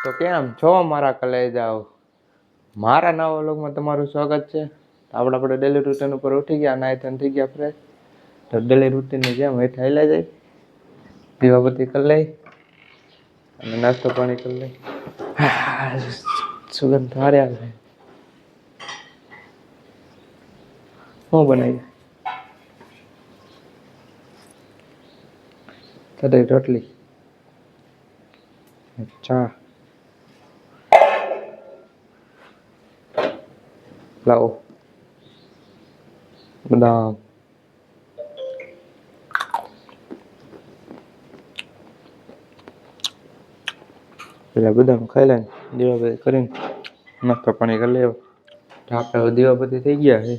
તો કેમ છો મારા કલેજાઓ? મારા નવા વ્લોગમાં તમારું સ્વાગત છે. આપણે ડેલી રૂટીન ઉપર ઉઠી ગયા, નાઈ ધોઈને થઈ ગયા ફ્રેશ. તો ડેલી રૂટીનની જેમ હેઠ હાલ્યા જાય, દીવાબત્તી કરી લઈ અને નાસ્તો પાણી કરી લઈ. સુગંધ હારે આવે. શું બનાવી? કઢી રોટલી, ચા. લાવો બદામ. પેલા બદામ ખાઈ લે, દીવાબત્તી કરીને નાસ્તો પાણી કરી લેવો. આપણે દીવાબત્તી થઈ ગયા છે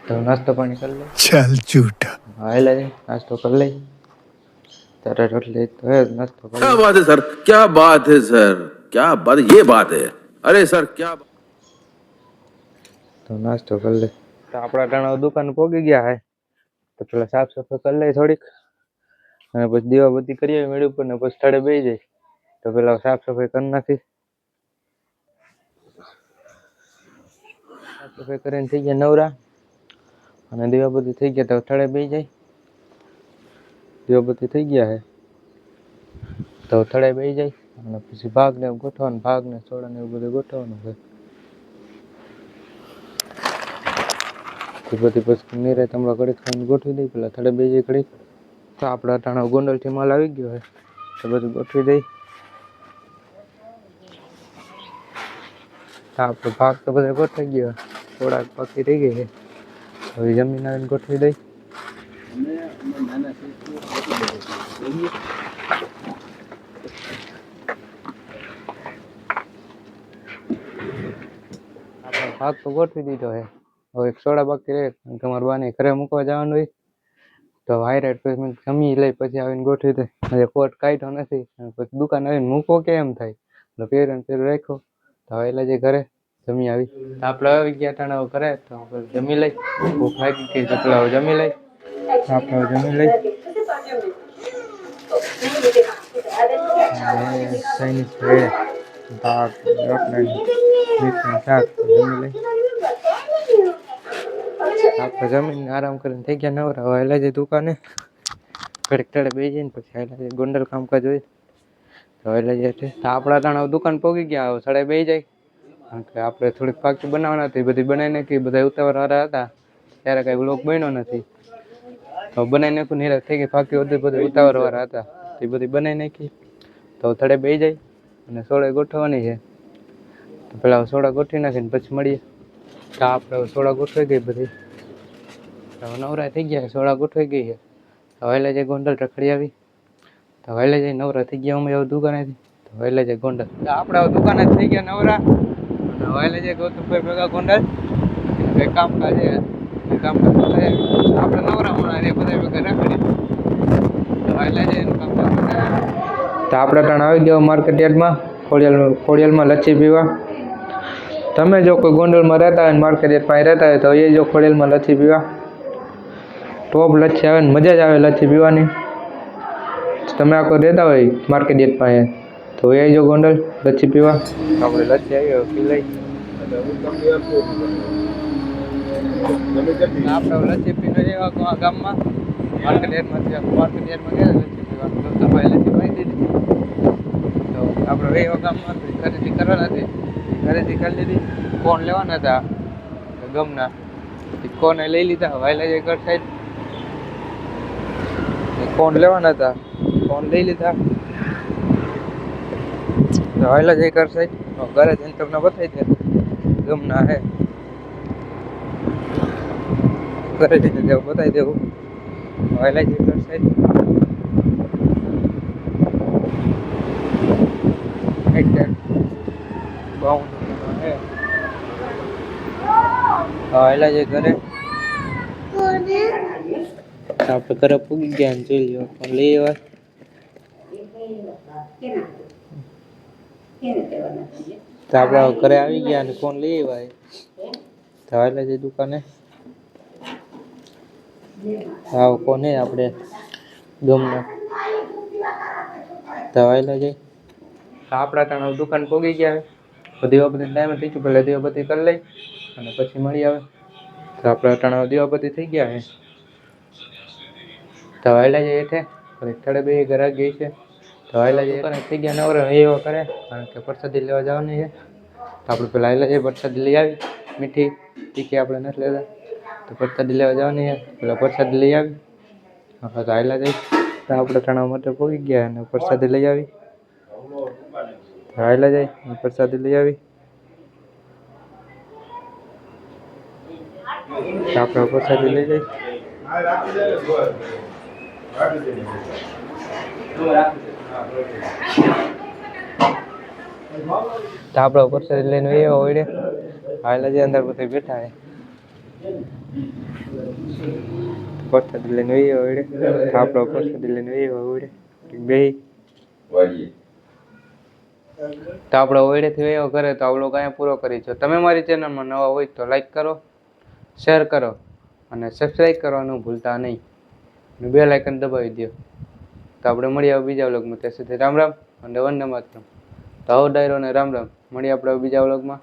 તો નાસ્તો પાણી કરી લે. ચાલ झूठा. હા લે નાસ્તો કરી લઈ. તારે રોટલી તો હે નાસ્તો કરી. क्या बात है सर, क्या बात है सर, क्या बात, ये बात है. अरे सर क्या તો નાસ્તો કરી લે. તો આપણા ટાણા દુકાન પોગી ગયા હે તો પેલા સાફ સફાઈ કરી લઈ થોડીક, અને પછી દીવાબત્તી કરીએ મેળ ઉપર ને પછી સ્થળે બેસી જાય. તો પેલા સાફ સફાઈ કરી નાખી. સાફ સફાઈ કરીને થઈ ગયા નવરા, અને દીવાબત્તી થઈ ગયા તો સ્થળે બેસી જાય. દીવાબત્તી થઈ ગયા હે તો સ્થળે બેસી જાય, અને પછી ભાગને ગોઠવવાનું, ભાગને સોડાને એવું બધું ગોઠવવાનું છે. બધી પછી નીરે તમારા ઘડીક ખાઈને ગોઠવી દઈ, પેલા થડે બે જાય ઘડીક. તો આપણા ટાણા ગોંડલથી માલ આવી ગયો હોય તો બધું ગોઠવી દઈ. આપણો ભાગ તો બધા ગોઠવાઈ ગયો, થોડાક બાકી રહી ગઈ છે. હવે જમીન આવીને ગોઠવી દઈ. આપણો ભાગ તો ગોઠવી દીધો છે. હવે એક સોડા બાકી રહે, તમારા બાને ઘરે મૂકવા જવાનું હોય તો હાઈરાઈટ પછી જમી લઈ પછી આવીને ગોઠવી દે. હજી કોટ કાઢ્યો નથી, પછી દુકાન આવીને મૂકો કે એમ થાય એટલે પહેરીને રાખ્યો. તો હવે એટલે જે ઘરે જમી આવી. આપણે આવી ગયા ટાણા ઘરે તો જમી લઈ. ભૂખ લાગી ગઈ તો પેલા જમી લઈ. આપણે જમી લઈ. ચાઇનીઝ ભેળ, ભાત, રોટલી, મીઠું શાક જમી લઈ. આપણે જમીને આરામ કરીને થઈ ગયા નવરા. હવે એટલે જઈ દુકાને ઘડીક ટાળે બેસી જઈને પછી એટલે ગોંડલ કામકાજ હોય તો એટલે જે છે. તો આપણા ટાણા દુકાન પોગી ગયા, હવે સડે બેસી જાય. કારણ કે આપણે થોડીક પાકી બનાવવાના હતી, બધી બનાવી નાખી. બધા ઉતાવળવાળા હતા ત્યારે કાંઈ વ્લોગ બન્યો નથી. તો બનાવી નાખ્યું, નિરાશ થઈ ગઈ. પાકી બધું ઉતાવળવાળા હતા તે બધી બનાવી નાખી. તો થડે બેસી જાય અને સોળે ગોઠવવાની છે. તો પેલા સોડા ગોઠવી નાખીને પછી મળીએ. તો આપણે સોડા ગોઠવાઈ ગઈ બધી, તો નવરા થઈ ગયા. સોડા ગોઠવાઈ ગઈ છે. તો વહેલે જઈ ગોંડલ રખડી આવી. તો વહેલે જઈ નવરા થઈ ગયા અમે દુકાનેથી. તો વહેલે જઈ ગોંડલ. તો આપણે દુકાને થઈ ગયા નવરા, અને વહેલે જઈ ગૌતમભાઈ ભેગા ગોંડલ. કંઈ કામકાજ છે, કામકાજ આપણે નવરા મળે બધા ભેગા રખડી. તો વહેલે જઈ કામકાજ. તો આપણે ત્યાં આવી ગયો માર્કેટ યાર્ડમાં, ખોડિયાલમાં લચ્છી પીવા. તમે જો કોઈ ગોંડલમાં રહેતા હોય ને માર્કેટ યાર્ડ પાસે રહેતા હોય તો એ જો ખોડિયાલમાં લચ્છી પીવા. ટોપ લચ્છી આવે ને મજા જ આવે લચ્છી પીવાની. તમે આખો રહેતા હોય માર્કેટ યાર્ડ પાસે તો એ જો ગોંડલ લચ્છી પીવા. આપણે લચ્છી આવી પી લઈ. આપણે લચ્છી પીને જેવા ગામમાં માર્કેટ યાર્ડમાં ગયા, લચ્છી પીવા. તો લચ્છી પાઈ દીધી. તો આપણે એવા ગામમાં ખરીદી કરવાના હતી, ખરીદી કરી લીધી. કોણ લેવાના હતા ગમના, કોને લઈ લીધા. વાયલા જે ઘર સાઈડ કોણ લેવાના હતા, કોણ લઈ લીધા. વાયલા જે ઘર સાઈડ ઘરે જઈને તમને બતાવી દે ગમના હે. ઘરે જઈને બતાવી દેવું વાયલા જે ઘર સાઈડ. વાયલા જે ઘરે આપણે ઘરે પૂગી ગયા ને જોઈ લ્યો પણ લઈ આવ્યા. તો આપણે ઘરે આવી ગયા અને ફોન લઈ આવ્યા. તો એટલે જે દુકાને હા કોને આપણે ગમના તો આવેલા જઈ તો આપણા ટાણા દુકાન પોગી ગયા હવે દીવાબત્તી ટાઈમ થઈ ગયું, પહેલાં દીવાબત્તી કરી લઈ અને પછી મળી આવે. તો આપણા ટાણા દીવાબત્તી થઈ ગયા છે. તો આવેલા જઈએ હેઠે થોડે બે ઘરાક ગઈ છે. તો આવેલા જઈએ થઈ ગયા નવરા એવો કરે, કારણ કે પ્રસાદી લેવા જવાની છે. તો આપણે પેલા આવેલા જઈએ પ્રસાદી લઈ આવી, મીઠી તીખી આપણે નથી લેતા. તો પ્રસાદી લેવા જવાની છે, પેલા પ્રસાદી લઈ આવી. હા તો આવેલા જઈ તો આપણે ટાણા માટે પહોંચી ગયા અને પ્રસાદી લઈ આવી. આવેલા જાય પ્રસાદી લઈ આવી. આપણે પ્રસાદી લઈ જઈ તો આપણે પ્રસાદી લઈને એવા હોય આવેલા જે અંદર બધા બેઠા હે. પ્રસાદી લઈને એવા હોય આપણો પ્રસાદી લઈને એવા હોય બે. તો આપણો ઓયડેથી એવો કરે તો આપણો કાંઈ પૂરો કરી છે. તમે મારી ચેનલમાં નવા હોય તો લાઈક કરો, શેર કરો અને સબસ્ક્રાઈબ કરવાનું ભૂલતા નહીં. અને બેલ આઇકન દબાવી દો. તો આપણે મળીએ બીજા વ્લોગમાં. ત્યાં સુધી રામ રામ અને વંદે માતરમ. તો આવો ડાયરો ને રામ રામ. મળીએ આપણે બીજા વ્લોગમાં.